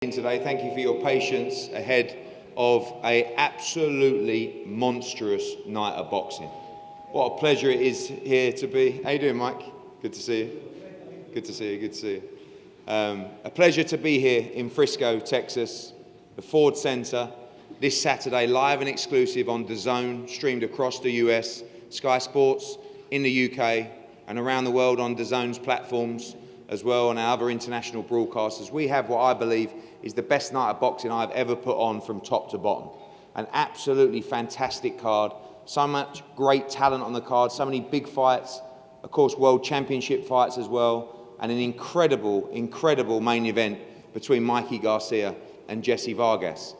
Today. Thank you for your patience ahead of an absolutely monstrous night of boxing. What a pleasure it is here to be. How you doing, Mike? Good to see you. Good to see you. Good to see you. A pleasure to be here in Frisco, Texas, the Ford Center, this Saturday, live and exclusive on DAZN, streamed across the US, Sky Sports in the UK, and around the world on DAZN's platforms as well, and our other international broadcasters. We have what I believe is the best night of boxing I've ever put on from top to bottom. An absolutely fantastic card, so much great talent on the card, so many big fights, of course world championship fights as well, and an incredible main event between Mikey Garcia and Jessie Vargas.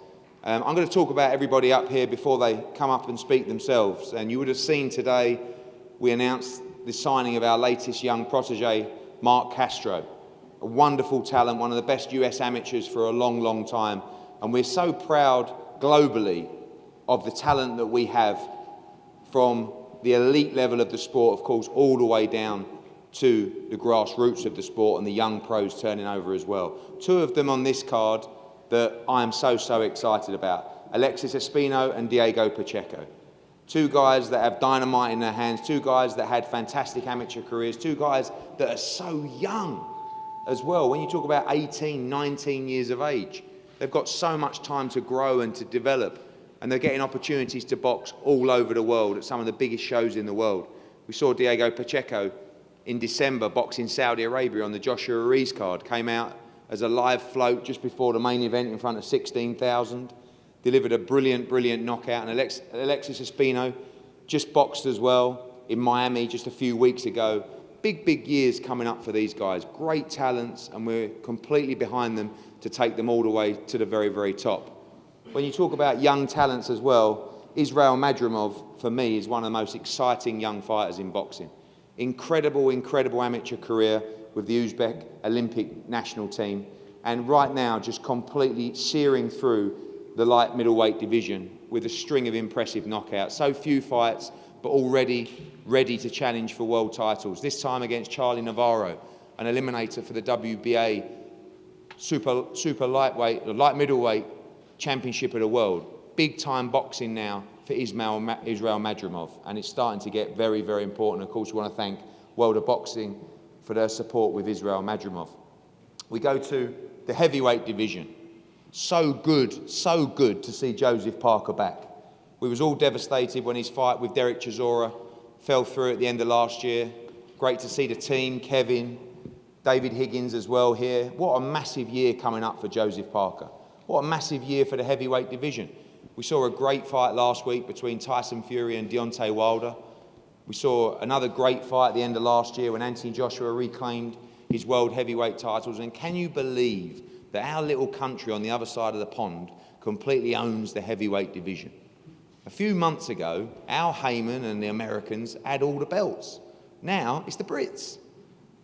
I'm going to talk about everybody up here before they come up and speak themselves, and you would have seen today we announced the signing of our latest young protege, Mark Castro. A wonderful talent, one of the best US amateurs for a long time. And we're so proud globally of the talent that we have from the elite level of the sport, of course, all the way down to the grassroots of the sport and the young pros turning over as well. Two of them on this card that I am so excited about. Alexis Espino and Diego Pacheco. Two guys that have dynamite in their hands, two guys that had fantastic amateur careers, two guys that are so young as well. When you talk about 18, 19 years of age, they've got so much time to grow and to develop, and they're getting opportunities to box all over the world at some of the biggest shows in the world. We saw Diego Pacheco in December box in Saudi Arabia on the Joshua Ruiz card, came out as a live float just before the main event in front of 16,000, delivered a brilliant knockout, and Alexis Espino just boxed as well in Miami just a few weeks ago. Big years coming up for these guys, great talents, and we're completely behind them to take them all the way to the very top. When you talk about young talents as well, Israel Madrimov, for me, is one of the most exciting young fighters in boxing. Incredible amateur career with the Uzbek Olympic national team, and right now just completely searing through the light middleweight division with a string of impressive knockouts. So few fights, but already ready to challenge for world titles. This time against Charlie Navarro, an eliminator for the WBA super lightweight, or light middleweight championship of the world. Big time boxing now for Israel Madrimov, and it's starting to get very important. Of course, we want to thank World of Boxing for their support with Israel Madrimov. We go to the heavyweight division. So good to see Joseph Parker back. We was all devastated when his fight with Derek Chisora fell through at the end of last year. Great to see the team, Kevin, David Higgins as well here. What a massive year coming up for Joseph Parker. What a massive year for the heavyweight division. We saw a great fight last week between Tyson Fury and Deontay Wilder. We saw another great fight at the end of last year when Anthony Joshua reclaimed his world heavyweight titles. And can you believe that our little country on the other side of the pond completely owns the heavyweight division? A few months ago, Al Heyman and the Americans had all the belts. Now it's the Brits.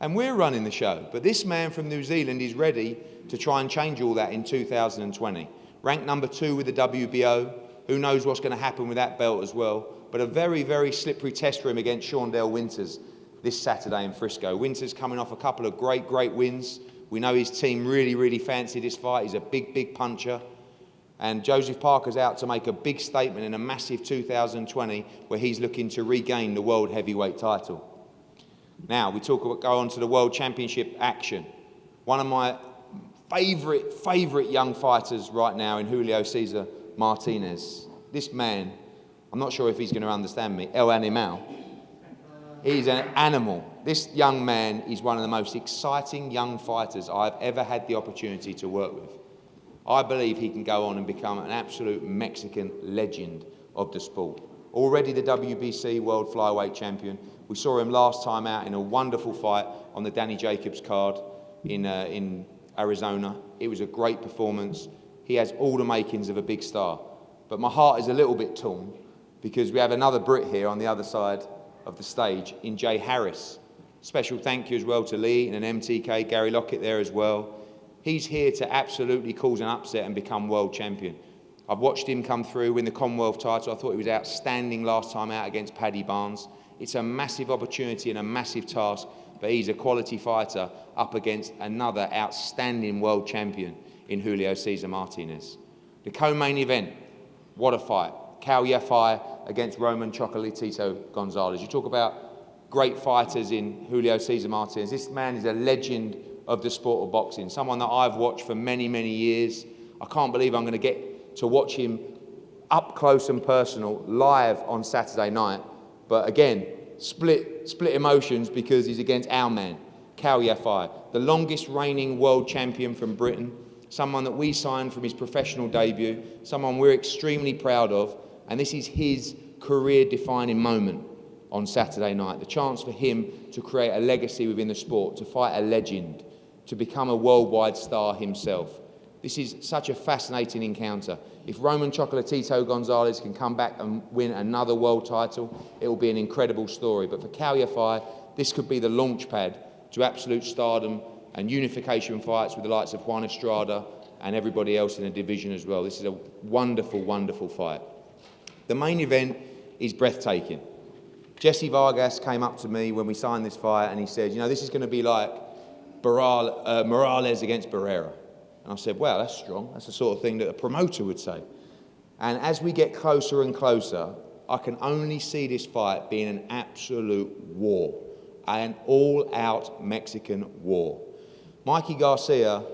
And we're running the show. But this man from New Zealand is ready to try and change all that in 2020. Ranked number 2 with the WBO. Who knows what's going to happen with that belt as well. But a very slippery test for him against Shaundell Winters this Saturday in Frisco. Winters coming off a couple of great wins. We know his team really fancy this fight. He's a big puncher. And Joseph Parker's out to make a big statement in a massive 2020 where he's looking to regain the world heavyweight title. Now, we go on to the World Championship action. One of my favourite young fighters right now in Julio Cesar Martinez. This man, I'm not sure if he's going to understand me, El Animal. He's an animal. This young man is one of the most exciting young fighters I've ever had the opportunity to work with. I believe he can go on and become an absolute Mexican legend of the sport. Already the WBC World Flyweight Champion. We saw him last time out in a wonderful fight on the Danny Jacobs card in Arizona. It was a great performance. He has all the makings of a big star. But my heart is a little bit torn because we have another Brit here on the other side of the stage in Jay Harris. Special thank you as well to Lee and an MTK, Gary Lockett there as well. He's here to absolutely cause an upset and become world champion. I've watched him come through, win the Commonwealth title. I thought he was outstanding last time out against Paddy Barnes. It's a massive opportunity and a massive task, but he's a quality fighter up against another outstanding world champion in Julio Cesar Martinez. The co-main event, what a fight. Cal Yafai against Roman Chocolatito Gonzalez. You talk about great fighters in Julio Cesar Martinez. This man is a legend of the sport of boxing, someone that I've watched for many, many years. I can't believe I'm going to get to watch him up close and personal live on Saturday night. But again, split emotions because he's against our man, Cal Yafai, the longest reigning world champion from Britain, someone that we signed from his professional debut, someone we're extremely proud of, and this is his career-defining moment on Saturday night, the chance for him to create a legacy within the sport, to fight a legend, to become a worldwide star himself. This is such a fascinating encounter. If Roman Chocolatito Gonzalez can come back and win another world title, it will be an incredible story. But for Cal Yafai, this could be the launch pad to absolute stardom and unification fights with the likes of Juan Estrada and everybody else in the division as well. This is a wonderful, wonderful fight. The main event is breathtaking. Jessie Vargas came up to me when we signed this fight and he said, you know, this is going to be like Morales against Barrera. And I said, well, that's strong. That's the sort of thing that a promoter would say. And as we get closer and closer, I can only see this fight being an absolute war, an all-out Mexican war. Mikey Garcia,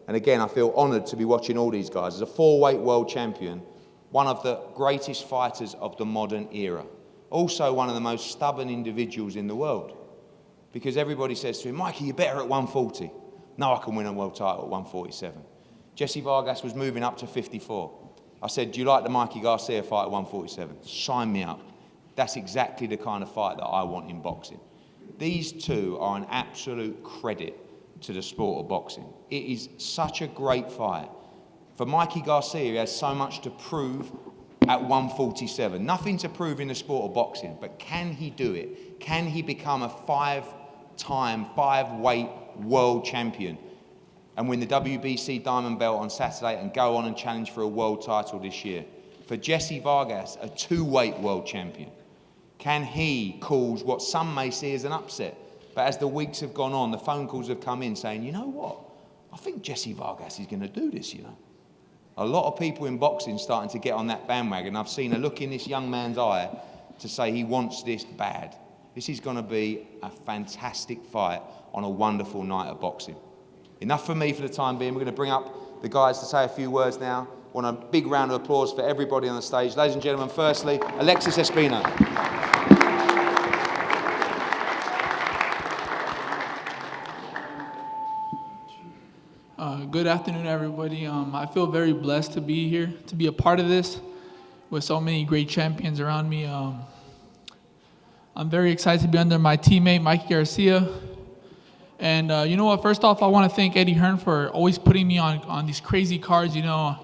and again, I feel honoured to be watching all these guys, as a 4-weight world champion, one of the greatest fighters of the modern era. Also one of the most stubborn individuals in the world. Because everybody says to him, Mikey, you're better at 140. No, I can win a world title at 147. Jessie Vargas was moving up to 54. I said, do you like the Mikey Garcia fight at 147? Sign me up. That's exactly the kind of fight that I want in boxing. These two are an absolute credit to the sport of boxing. It is such a great fight. For Mikey Garcia, he has so much to prove at 147. Nothing to prove in the sport of boxing, but can he do it? Can he become a 5-time, 5-weight world champion and win the WBC Diamond Belt on Saturday and go on and challenge for a world title this year? For Jessie Vargas, a 2-weight world champion, can he cause what some may see as an upset? But as the weeks have gone on, the phone calls have come in saying, you know what? I think Jessie Vargas is going to do this, you know. A lot of people in boxing starting to get on that bandwagon. I've seen a look in this young man's eye to say he wants this bad. This is going to be a fantastic fight on a wonderful night of boxing. Enough for me for the time being. We're going to bring up the guys to say a few words now. I want a big round of applause for everybody on the stage. Ladies and gentlemen, firstly, Alexis Espino. Good afternoon, everybody. I feel very blessed to be here, to be a part of this with so many great champions around me. I'm very excited to be under my teammate, Mikey Garcia. And you know what, first off, I want to thank Eddie Hearn for always putting me on these crazy cards, you know,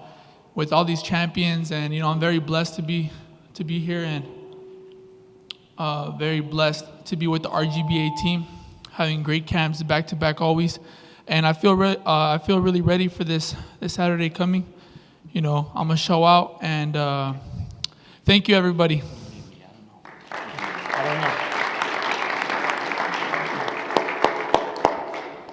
with all these champions. And, you know, I'm very blessed to be here and very blessed to be with the RGBA team, having great camps back-to-back always. And I feel really ready for this Saturday coming. You know, I'm going to show out. And thank you, everybody.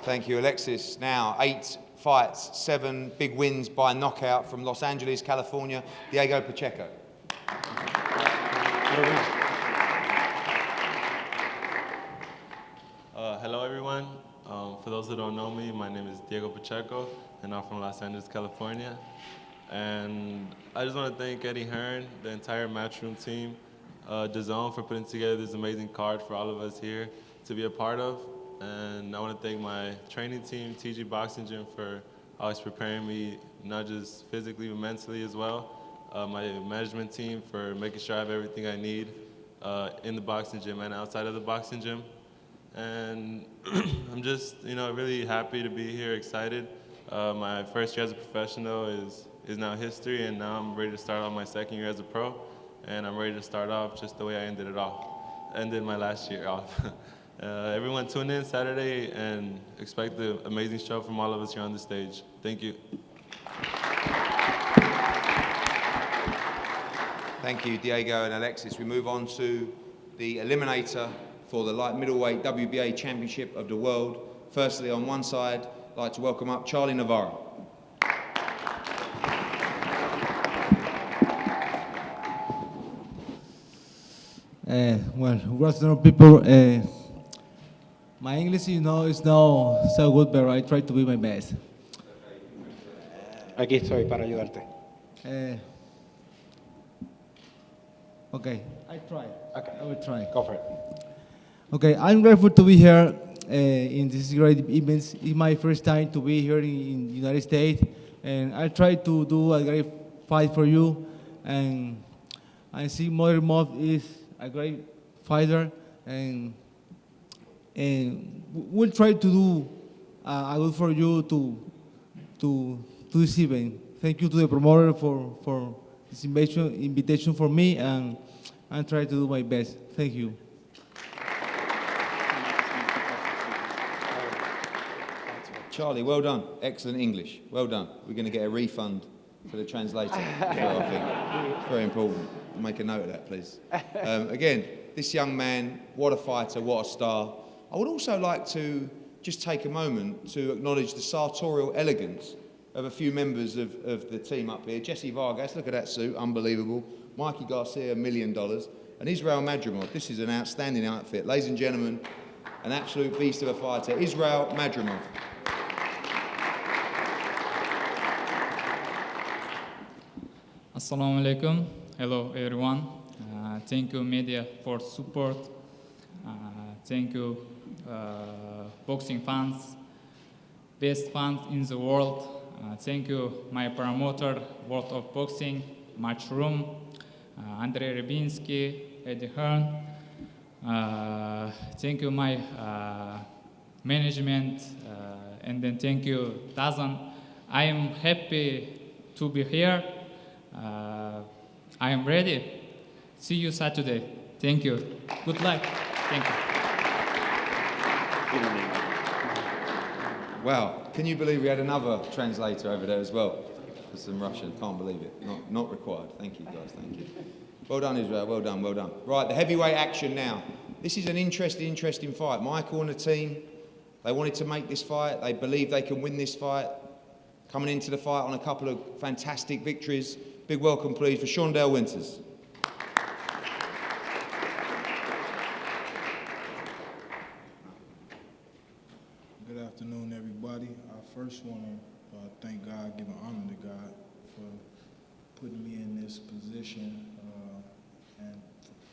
Thank you, Alexis. Now, 8 fights, 7 big wins by knockout from Los Angeles, California, Diego Pacheco. Hello, everyone. For those who don't know me, my name is Diego Pacheco, and I'm from Los Angeles, California. And I just want to thank Eddie Hearn, the entire Matchroom team, DAZN for putting together this amazing card for all of us here to be a part of. And I want to thank my training team, TG Boxing Gym, for always preparing me, not just physically, but mentally as well. My management team for making sure I have everything I need in the boxing gym and outside of the boxing gym. And I'm just, you know, really happy to be here, excited. My first year as a professional is now history, and now I'm ready to start on my second year as a pro, and I'm ready to start off just the way I ended my last year off. Everyone tune in Saturday and expect the amazing show from all of us here on the stage. Thank you. Thank you, Diego and Alexis. We move on to the eliminator for the light middleweight WBA Championship of the World. Firstly, on one side, I'd like to welcome up Charlie Navarro. Well, good afternoon, people. My English, is not so good, but I try to be my best. Aquí estoy para ayudarte. Uh, okay, I try. Okay. I will try. Go for it. Okay, I'm grateful to be here in this great event. It's my first time to be here in the United States, and I try to do a great fight for you. And I see Mother Moth is a great fighter, and we'll try to do a good for you to this event. Thank you to the promoter for this invitation for me, and I try to do my best. Thank you. Charlie, well done. Excellent English. Well done. We're going to get a refund for the translator as well, I think. It's very important. Make a note of that, please. Again, this young man, what a fighter, what a star. I would also like to just take a moment to acknowledge the sartorial elegance of a few members of the team up here. Jessie Vargas, look at that suit, unbelievable. Mikey Garcia, $1 million. And Israel Madrimov, this is an outstanding outfit. Ladies and gentlemen, an absolute beast of a fighter, Israel Madrimov. Assalamu alaikum. Hello, everyone. Thank you, media, for support. Thank you, boxing fans, best fans in the world. Thank you, my promoter, World of Boxing, Matchroom, Andrei Rybinski, Eddie Hearn. Thank you, my management, and then thank you, Tazan. I am happy to be here. I am ready. See you Saturday. Thank you. Good luck. Thank you. Wow, can you believe we had another translator over there as well for some Russian? Can't believe it. Not required. Thank you, guys. Thank you. Well done, Israel. Well done. Well done. Right, the heavyweight action now. This is an interesting fight. Michael and the team, they wanted to make this fight. They believe they can win this fight. Coming into the fight on a couple of fantastic victories. Big welcome, please, for Shondell Winters. Good afternoon, everybody. I first want to thank God, give an honor to God for putting me in this position and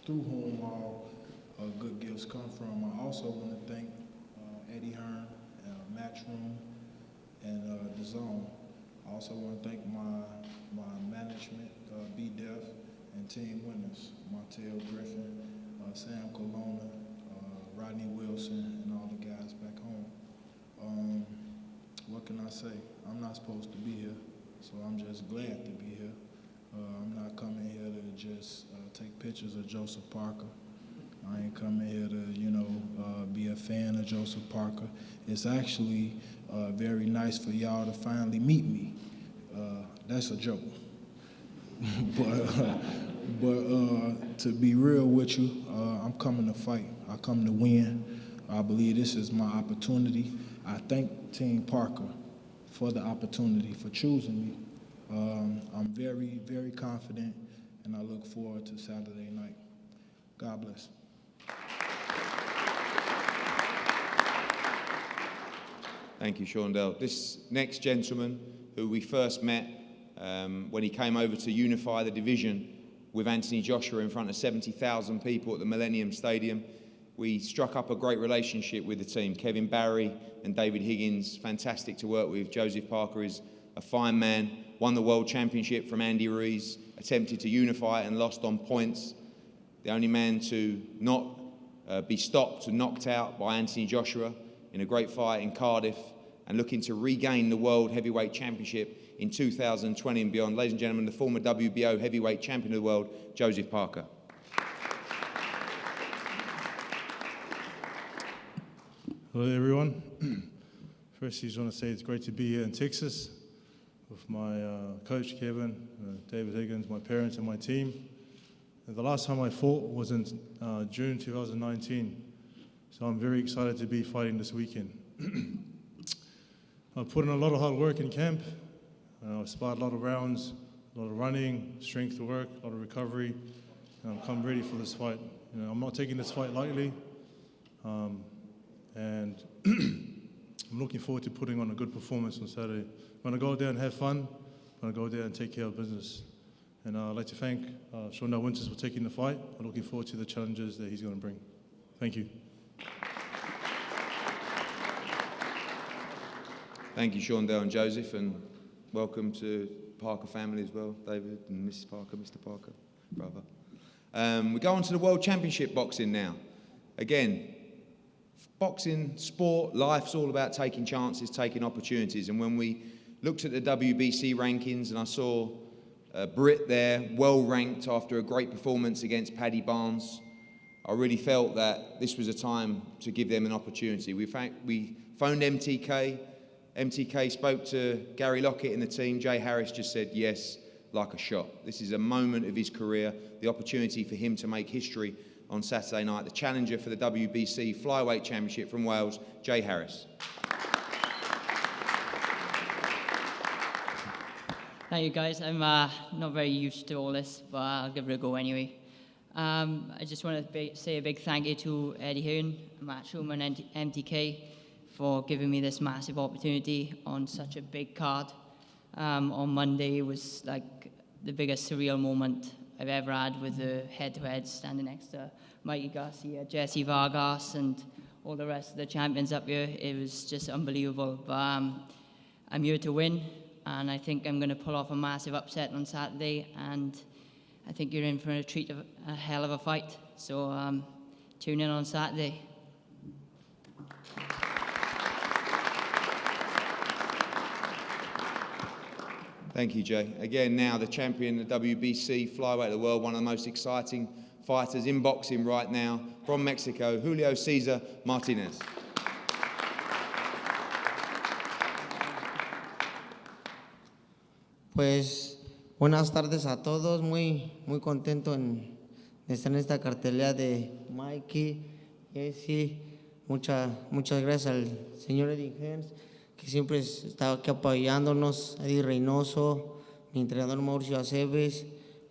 through whom all good gifts come from. I also want to thank Eddie Hearn, Matchroom, and The Zone. I also want to thank my management, B-Def, and team winners, Martell Griffin, Sam Colonna, Rodney Wilson, and all the guys back home. What can I say? I'm not supposed to be here, so I'm just glad to be here. I'm not coming here to just take pictures of Joseph Parker. I ain't coming here to, be a fan of Joseph Parker. It's actually very nice for y'all to finally meet me. That's a joke. but to be real with you, I'm coming to fight. I come to win. I believe this is my opportunity. I thank Team Parker for the opportunity, for choosing me. I'm very, very confident, and I look forward to Saturday night. God bless. Thank you, Shondell. This next gentleman, who we first met when he came over to unify the division with Anthony Joshua in front of 70,000 people at the Millennium Stadium, we struck up a great relationship with the team. Kevin Barry and David Higgins, fantastic to work with. Joseph Parker is a fine man, won the World Championship from Andy Ruiz, attempted to unify and lost on points. The only man to not be stopped and knocked out by Anthony Joshua in a great fight in Cardiff, and looking to regain the World Heavyweight Championship in 2020 and beyond. Ladies and gentlemen, the former WBO Heavyweight Champion of the World, Joseph Parker. Hello, everyone. First, I just want to say it's great to be here in Texas with my coach, Kevin, David Higgins, my parents, and my team. And the last time I fought was in June 2019, so I'm very excited to be fighting this weekend. I've put in a lot of hard work in camp. I've sparred a lot of rounds, a lot of running, strength work, a lot of recovery, and I've come ready for this fight. You know, I'm not taking this fight lightly, and I'm looking forward to putting on a good performance on Saturday. I'm going to go out there and have fun. I'm going to go there and take care of business. And I'd like to thank Shondell Winters for taking the fight. I'm looking forward to the challenges that he's going to bring. Thank you. Thank you, Shondell and Joseph, and welcome to Parker family as well, David and Mrs. Parker, Mr. Parker, brother. We go on to the World Championship boxing now. Again, boxing, sport, life's all about taking chances, taking opportunities. And when we looked at the WBC rankings and I saw Britt there, well ranked after a great performance against Paddy Barnes, I really felt that this was a time to give them an opportunity. We phoned MTK. MTK spoke to Gary Lockett in the team. Jay Harris just said yes, like a shot. This is a moment of his career, the opportunity for him to make history on Saturday night. The challenger for the WBC Flyweight Championship from Wales, Jay Harris. Thank you, guys. I'm not very used to all this, but I'll give it a go anyway. I just want to say a big thank you to Eddie Hearn, Matchroom and MTK for giving me this massive opportunity on such a big card. On Monday, it was like the biggest surreal moment I've ever had with the head-to-head standing next to Mikey Garcia, Jessie Vargas, and all the rest of the champions up here. It was just unbelievable. But I'm here to win, and I think I'm going to pull off a massive upset on Saturday, and I think you're in for a treat of a hell of a fight. So tune in on Saturday. Thank you, Jay. Again, now the champion of the WBC flyweight of the world, one of the most exciting fighters in boxing right now, from Mexico, Julio Cesar Martinez. Pues buenas tardes a todos, muy contento de estar en esta cartelera de Mikey, Jessie, muchas gracias al señor Eddie Hearn, que siempre está aquí apoyándonos, Eddie Reynoso, mi entrenador Mauricio Aceves,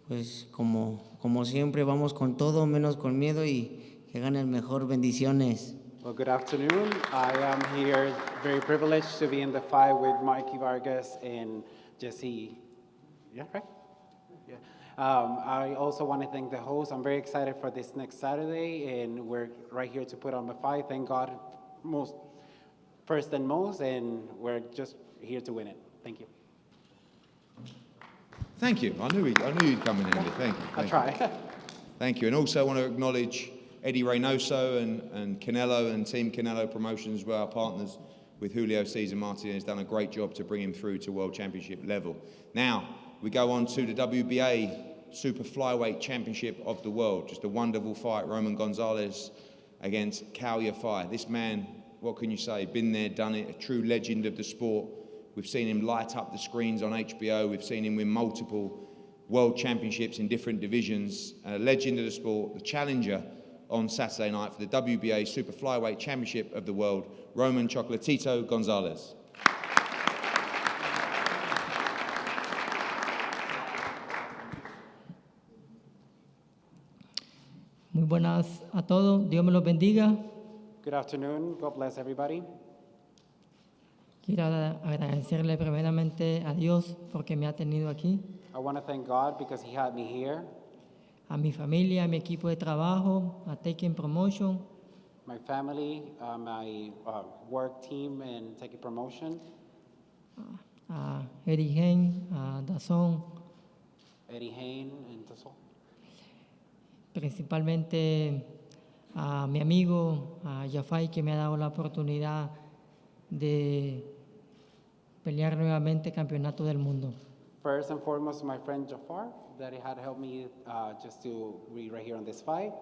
pues como siempre vamos con todo, menos con miedo y que gane el mejor, bendiciones. Well, good afternoon. I am here very privileged to be in the fight with Mikey Vargas and Jessie. Yeah, right? Yeah. I also want to thank the host. I'm very excited for this next Saturday, and we're right here to put on the fight. Thank God, first and most, and we're just here to win it. Thank you. Thank you. I knew you'd come in handy. Thank you. I'll try. Thank you. And also I want to acknowledge Eddie Reynoso and Canelo and Team Canelo Promotions, were our partners with Julio Cesar Martinez. Done a great job to bring him through to World Championship level. Now, we go on to the WBA Super Flyweight Championship of the World. Just a wonderful fight, Roman Gonzalez against Cal Yafai. This man, what can you say? Been there, done it, a true legend of the sport. We've seen him light up the screens on HBO. We've seen him win multiple world championships in different divisions. A legend of the sport, the challenger on Saturday night for the WBA Super Flyweight Championship of the World, Roman Chocolatito Gonzalez. Muy buenas a todos, Dios me los bendiga. Good afternoon. God bless everybody. Quiero agradecerle primeramente a Dios porque me ha tenido aquí, I want to thank God because He had me here, a mi familia, a mi equipo de trabajo, a Taking Promotion, my family, my work team, and Take It Promotion, a Eddie Hearn, a Dazón, Eddie Hearn, and Tassol. principalmente a mi amigo, a Yafai, que me ha dado la oportunidad de pelear nuevamente campeonato del mundo. First and foremost, my friend Jafar, that he had helped me just to be right here on this fight.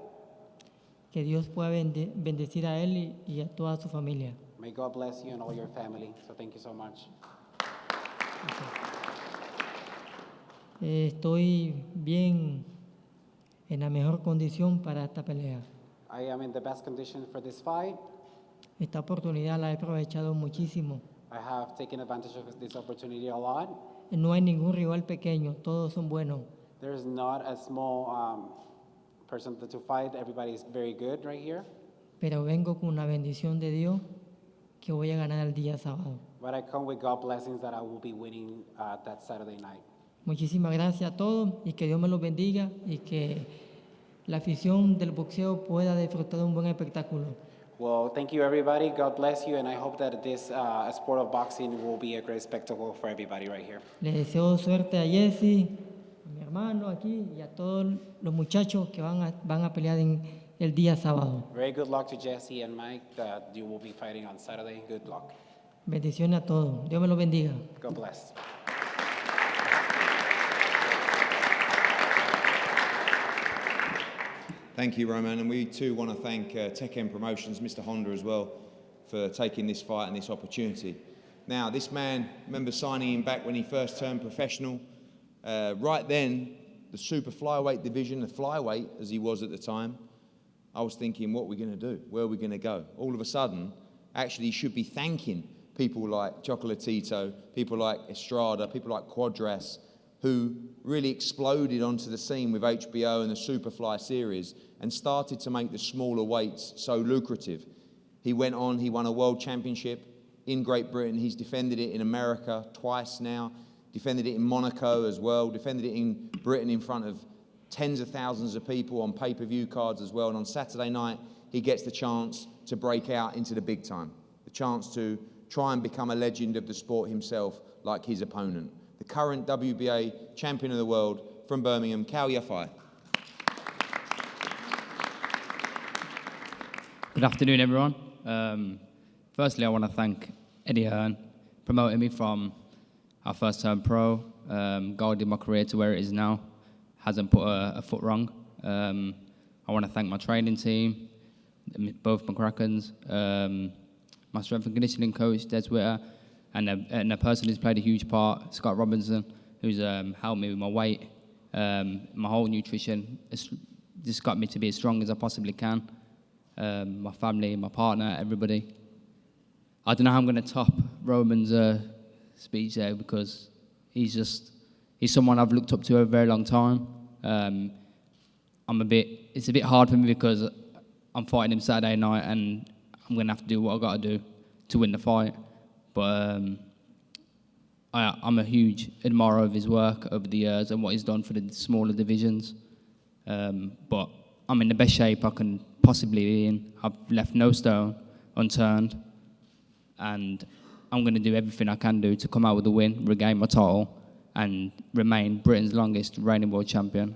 Que Dios pueda bendecir a él y a toda su familia. May God bless you and all your family. So thank you so much. Estoy bien, en la mejor condición para esta pelea. I am in the best condition for this fight. Esta oportunidad la he aprovechado muchísimo. I have taken advantage of this opportunity a lot. No hay ningún rival pequeño, todos son buenos. There is not a small person to fight. Everybody is very good right here. pero vengo con una bendición de Dios que voy a ganar el día sábado. But I come with God blessings that I will be winning that Saturday night. Muchísimas gracias a todos y que Dios me los bendiga y que la afición del boxeo pueda disfrutar de un buen espectáculo. Well, thank you, everybody. God bless you, and I hope that this sport of boxing will be a great spectacle for everybody right here. Les deseo suerte a Jessie, a mi hermano aquí y a todos los muchachos que van a pelear en el día sábado. Very good luck to Jessie and Mike that you will be fighting on Saturday. Good luck. Bendiciones a todos. Dios me los bendiga. God bless. Thank you, Roman, and we too want to thank Tech-M Promotions, Mr. Honda as well, for taking this fight and this opportunity. Now, this man, remember signing him back when he first turned professional. Right then, the super flyweight division, the flyweight as he was at the time, I was thinking, what are we going to do? Where are we going to go? All of a sudden, actually, he should be thanking people like Chocolatito, people like Estrada, people like Quadras, who really exploded onto the scene with HBO and the Superfly series and started to make the smaller weights so lucrative. He went on, he won a world championship in Great Britain. He's defended it in America twice now, defended it in Monaco as well, defended it in Britain in front of tens of thousands of people on pay-per-view cards as well. And on Saturday night, he gets the chance to break out into the big time, the chance to try and become a legend of the sport himself like his opponent. The current WBA champion of the world from Birmingham, Cal Yafai. Good afternoon, everyone. Firstly, I want to thank Eddie Hearn, promoting me from our first term pro, guiding my career to where it is now. Hasn't put a foot wrong. I want to thank my training team, both McCracken's, my strength and conditioning coach, Des Witter, and a person who's played a huge part, Scott Robinson, who's helped me with my weight, my whole nutrition. It's just got me to be as strong as I possibly can. My family, my partner, everybody. I don't know how I'm going to top Roman's speech there because he's someone I've looked up to a very long time. It's a bit hard for me because I'm fighting him Saturday night and I'm going to have to do what I've got to do to win the fight. But I'm a huge admirer of his work over the years and what he's done for the smaller divisions. But I'm in the best shape I can possibly be in. I've left no stone unturned. And I'm going to do everything I can do to come out with a win, regain my title, and remain Britain's longest reigning world champion.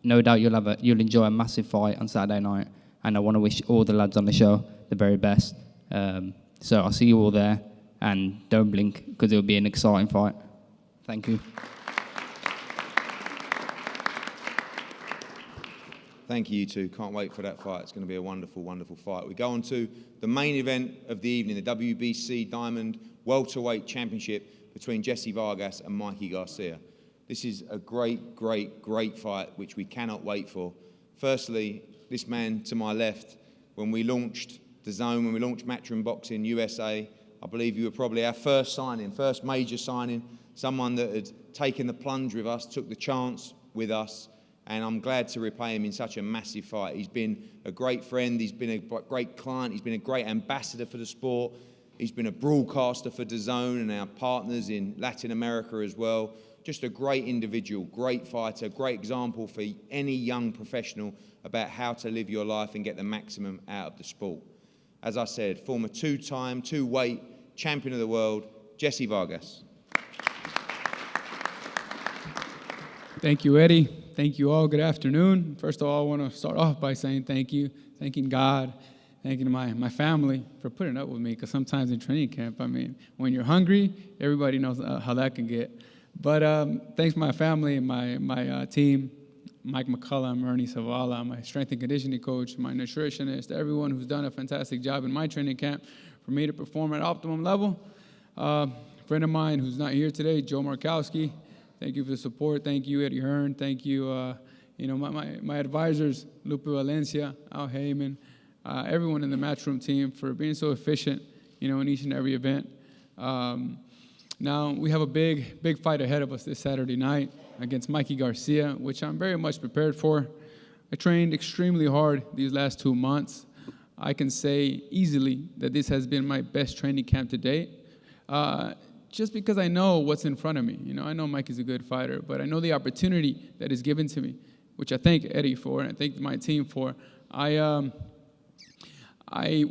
No doubt you'll enjoy a massive fight on Saturday night. And I want to wish all the lads on the show the very best. So I'll see you all there. And don't blink, because it'll be an exciting fight. Thank you. Thank you, you two. Can't wait for that fight. It's going to be a wonderful, wonderful fight. We go on to the main event of the evening, the WBC Diamond Welterweight Championship between Jessie Vargas and Mikey Garcia. This is a great, great, great fight, which we cannot wait for. Firstly, this man to my left, when we launched the Zone, when we launched Matchroom Boxing USA, I believe you were probably our first major signing, someone that had taken the plunge with us, took the chance with us, and I'm glad to repay him in such a massive fight. He's been a great friend, he's been a great client, he's been a great ambassador for the sport, he's been a broadcaster for DAZN and our partners in Latin America as well. Just a great individual, great fighter, great example for any young professional about how to live your life and get the maximum out of the sport. As I said, former two-time, two-weight champion of the world, Jessie Vargas. Thank you, Eddie. Thank you all. Good afternoon. First of all, I want to start off by saying thank you, thanking God, thanking my family for putting up with me, because sometimes in training camp, I mean, when you're hungry, everybody knows how that can get. But thanks to my family and my team, Mike McCullum, Ernie Savala, my strength and conditioning coach, my nutritionist, everyone who's done a fantastic job in my training camp for me to perform at optimum level. A friend of mine who's not here today, Joe Markowski, thank you for the support. Thank you, Eddie Hearn. Thank you, my advisors, Lupe Valencia, Al Heyman, everyone in the Matchroom team for being so efficient, in each and every event. Now, we have a big fight ahead of us this Saturday night against Mikey Garcia, which I'm very much prepared for. I trained extremely hard these last 2 months. I can say easily that this has been my best training camp to date. Just because I know what's in front of me. You know, I know Mikey's a good fighter, but I know the opportunity that is given to me, which I thank Eddie for and I thank my team for. I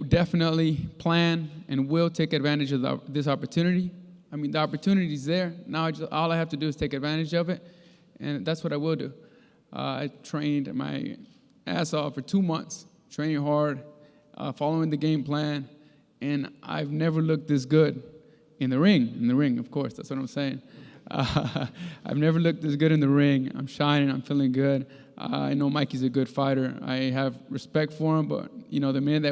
definitely plan and will take advantage of this opportunity. I mean, the opportunity is there. Now all I have to do is take advantage of it, and that's what I will do. I trained my ass off for 2 months, training hard, following the game plan, and I've never looked this good in the ring, of course, that's what I'm saying. I've never looked this good in the ring. I'm shining, I'm feeling good. I know Mikey's a good fighter. I have respect for him, but you know, the minute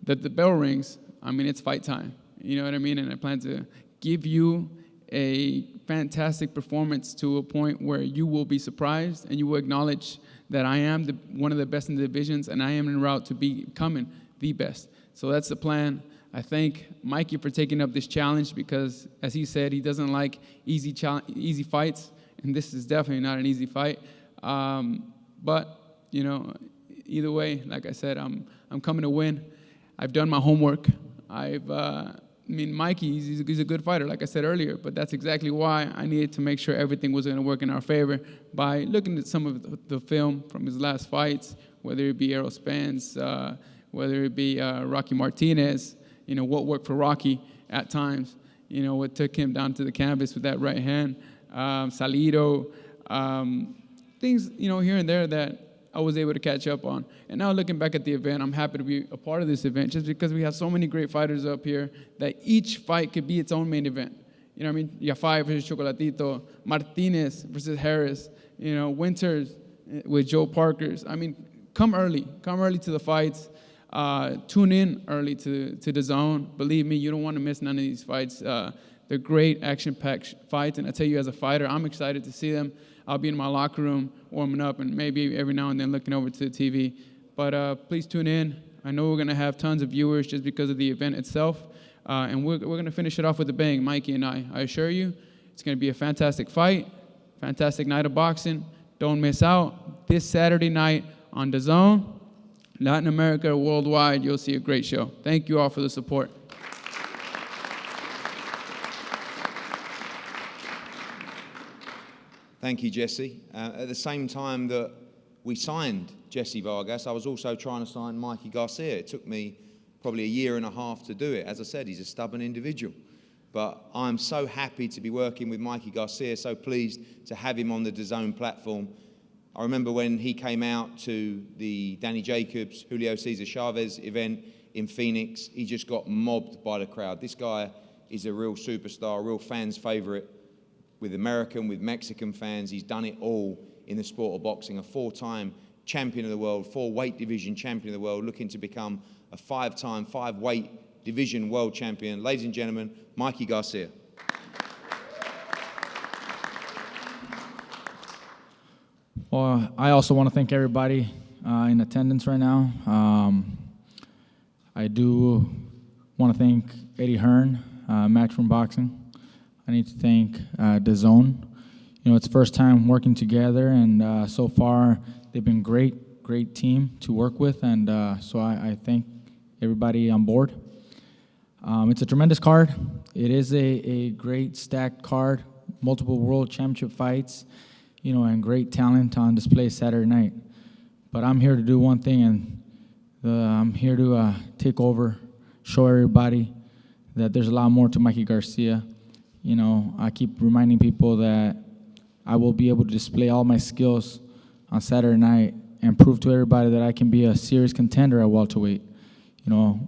that the bell rings, I mean, it's fight time. You know what I mean? And I plan to give you a fantastic performance to a point where you will be surprised and you will acknowledge that I am one of the best in the divisions and I am en route to becoming the best. So that's the plan. I thank Mikey for taking up this challenge because, as he said, he doesn't like easy fights, and this is definitely not an easy fight. But, you know, either way, like I said, I'm coming to win. I've done my homework. Mikey, he's a good fighter, like I said earlier, but that's exactly why I needed to make sure everything was going to work in our favor by looking at some of the film from his last fights, whether it be Errol Spence, whether it be Rocky Martinez, you know, what worked for Rocky at times, you know, what took him down to the canvas with that right hand, Salido, things, you know, here and there that I was able to catch up on. And now looking back at the event, I'm happy to be a part of this event just because we have so many great fighters up here that each fight could be its own main event. You know what I mean? Yafai versus Chocolatito, Martinez versus Harris, you know, Winters with Joe Parkers. I mean, come early to the fights. Tune in early to the zone. Believe me, you don't want to miss none of these fights. They're great action-packed fights, and I tell you as a fighter, I'm excited to see them. I'll be in my locker room warming up and maybe every now and then looking over to the TV. But please tune in. I know we're going to have tons of viewers just because of the event itself, and we're going to finish it off with a bang, Mikey and I. I assure you, it's going to be a fantastic fight, fantastic night of boxing. Don't miss out. This Saturday night on the Zone, Latin America, worldwide, you'll see a great show. Thank you all for the support. Thank you, Jessie. At the same time that we signed Jessie Vargas, I was also trying to sign Mikey Garcia. It took me probably a year and a half to do it. As I said, he's a stubborn individual. But I'm so happy to be working with Mikey Garcia, so pleased to have him on the DAZN platform. I remember when he came out to the Danny Jacobs, Julio Cesar Chavez event in Phoenix, he just got mobbed by the crowd. This guy is a real superstar, a real fan's favorite with American, with Mexican fans. He's done it all in the sport of boxing, a 4-time champion of the world, 4-weight division champion of the world, looking to become a 5-time, 5-weight division world champion. Ladies and gentlemen, Mikey Garcia. Well, I also want to thank everybody in attendance right now. I do want to thank Eddie Hearn, Matchroom Boxing. I need to thank DAZN. You know, it's first time working together, and so far they've been great team to work with, and so I thank everybody on board. It's a tremendous card. It is a great stacked card, multiple world championship fights, you know, and great talent on display Saturday night. But I'm here to do one thing, and I'm here to take over, show everybody that there's a lot more to Mikey Garcia. You know, I keep reminding people that I will be able to display all my skills on Saturday night and prove to everybody that I can be a serious contender at welterweight. You know,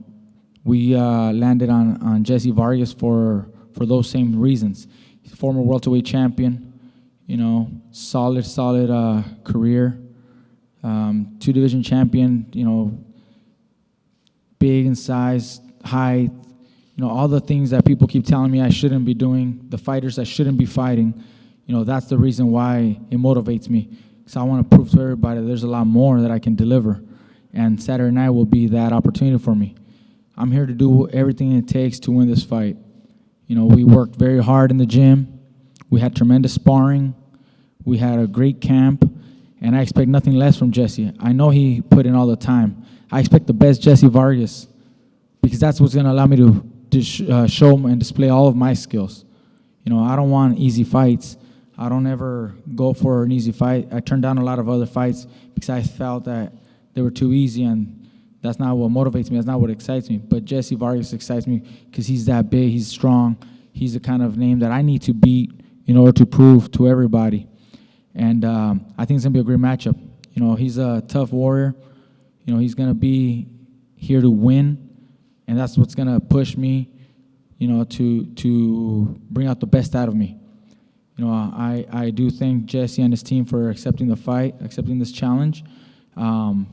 we landed on Jessie Vargas for those same reasons. He's a former welterweight champion. You know, solid career. 2-division champion, you know, big in size, height, you know, all the things that people keep telling me I shouldn't be doing, the fighters I shouldn't be fighting, you know, that's the reason why it motivates me. Because I want to prove to everybody there's a lot more that I can deliver. And Saturday night will be that opportunity for me. I'm here to do everything it takes to win this fight. You know, we worked very hard in the gym. We had tremendous sparring. We had a great camp. and I expect nothing less from Jessie. I know he put in all the time. I expect the best Jessie Vargas, because that's what's going to allow me to show and display all of my skills. You know, I don't want easy fights. I don't ever go for an easy fight. I turned down a lot of other fights because I felt that they were too easy, and that's not what motivates me. That's not what excites me. But Jessie Vargas excites me because he's that big, he's strong. He's the kind of name that I need to beat in order to prove to everybody. And I think it's going to be a great matchup. You know, he's a tough warrior. You know, he's going to be here to win, and that's what's going to push me, you know, to bring out the best out of me. You know, I do thank Jessie and his team for accepting the fight, accepting this challenge. And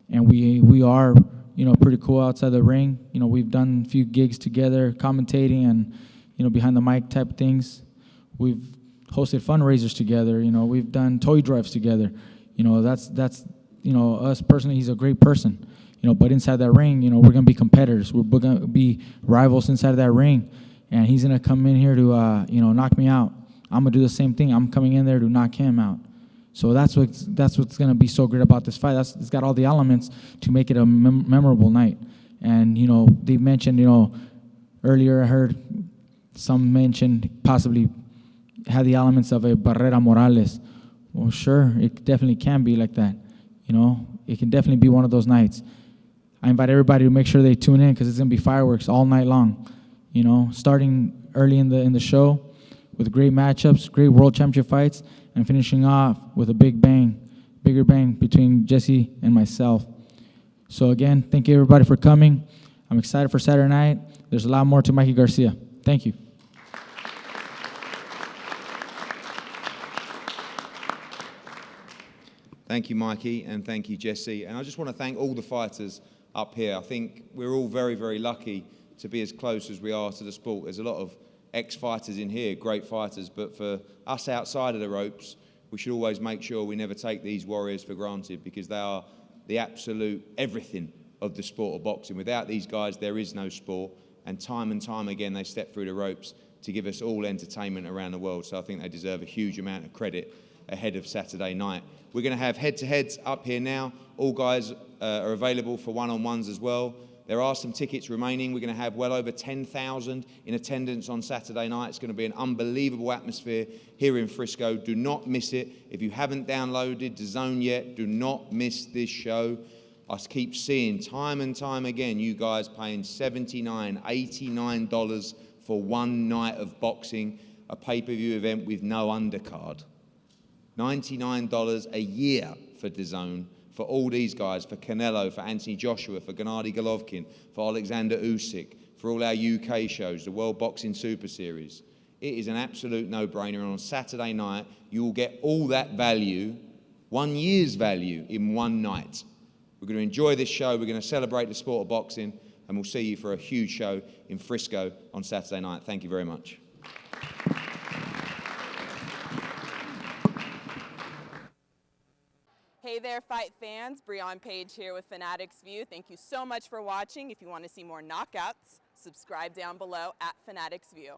we are, you know, pretty cool outside the ring. You know, we've done a few gigs together, commentating and, you know, behind the mic type things. We've hosted fundraisers together. You know, we've done toy drives together. You know, that's you know, us personally, he's a great person. You know, but inside that ring, you know, we're going to be competitors. We're going to be rivals inside of that ring. And he's going to come in here to, you know, knock me out. I'm going to do the same thing. I'm coming in there to knock him out. So that's what's going to be so great about this fight. It's got all the elements to make it a memorable night. And, you know, they mentioned, you know, earlier I heard some mention possibly had the elements of a Barrera Morales. Well, sure, it definitely can be like that. You know, it can definitely be one of those nights. I invite everybody to make sure they tune in because it's going to be fireworks all night long. You know, starting early in the show with great matchups, great world championship fights, and finishing off with a bigger bang between Jessie and myself. So again, thank you everybody for coming. I'm excited for Saturday night. There's a lot more to Mikey Garcia. Thank you. Thank you, Mikey, and thank you, Jessie. And I just want to thank all the fighters up here. I think we're all very, very lucky to be as close as we are to the sport. There's a lot of ex-fighters in here, great fighters, but for us outside of the ropes, we should always make sure we never take these warriors for granted because they are the absolute everything of the sport of boxing. Without these guys, there is no sport, and time again, they step through the ropes to give us all entertainment around the world, so I think they deserve a huge amount of credit ahead of Saturday night. We're going to have head-to-heads up here now. All guys are available for one-on-ones as well. There are some tickets remaining. We're going to have well over 10,000 in attendance on Saturday night. It's going to be an unbelievable atmosphere here in Frisco. Do not miss it. If you haven't downloaded DAZN yet, do not miss this show. I keep seeing time and time again you guys paying $79, $89 for one night of boxing, a pay-per-view event with no undercard. $99 a year for DAZN. For all these guys, for Canelo, for Anthony Joshua, for Gennady Golovkin, for Alexander Usyk, for all our UK shows, the World Boxing Super Series. It is an absolute no-brainer, and on Saturday night, you will get all that value, 1 year's value, in one night. We're going to enjoy this show, we're going to celebrate the sport of boxing, and we'll see you for a huge show in Frisco on Saturday night. Thank you very much. Hey there, fight fans. Breon Page here with Fanatics View. Thank you so much for watching. If you want to see more knockouts, subscribe down below at Fanatics View.